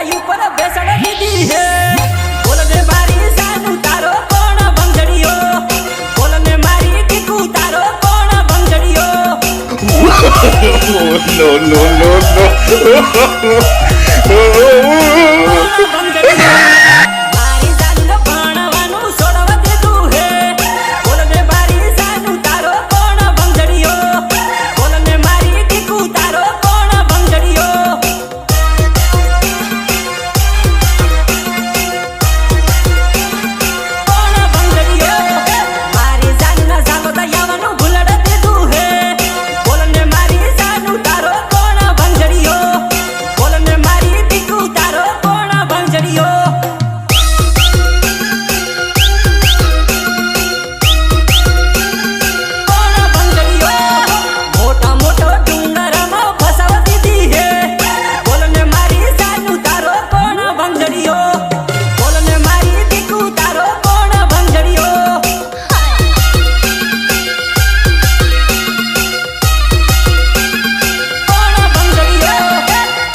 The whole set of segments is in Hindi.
गायु पर बेसड़ दीदी है। बोलने मारी जानू तारो कौन भंगड़ियो, बोलने मारी टिकू तारो कौन भंगड़ियो। No, no, no, no. मारी जानू भणवानु सोडवा देदू है। बोलने मारी जानू तारो कौन भंगड़ियो, बोलने मारी टिकू तारो कौन भंगड़ियो। कौन भंगड़ियो मारी जानू ना जानो दयावानु भूलड़ देदू है। बोलने मारी जानू तारो कौन भंगड़ियो, बोलने मारी टिकू तारो कौन भंगड़ियो। कौन भंगड़ियो मोटा मोटो डूंगरमा फसावा दीदी है। बोलने मारी जानू तारो कौन भंगड़ियो, बोलने मारी टिकू तारो कौन भंगड़ियो। कौन भंगड़ियो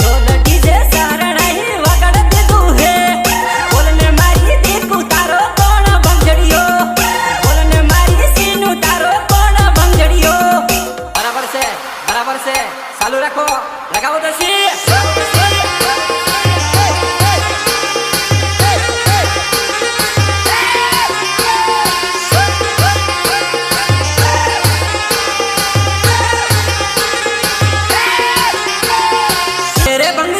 ढोल डीजे सारणाई वगड़ देदू है। बोलने मारी टिकू तारो कौन भंगड़ियो, बोलने मारी सीनू तारो कौन भंगड़ियो। बराबर से चालू रखो, लगाओ दसी। तेरे भंग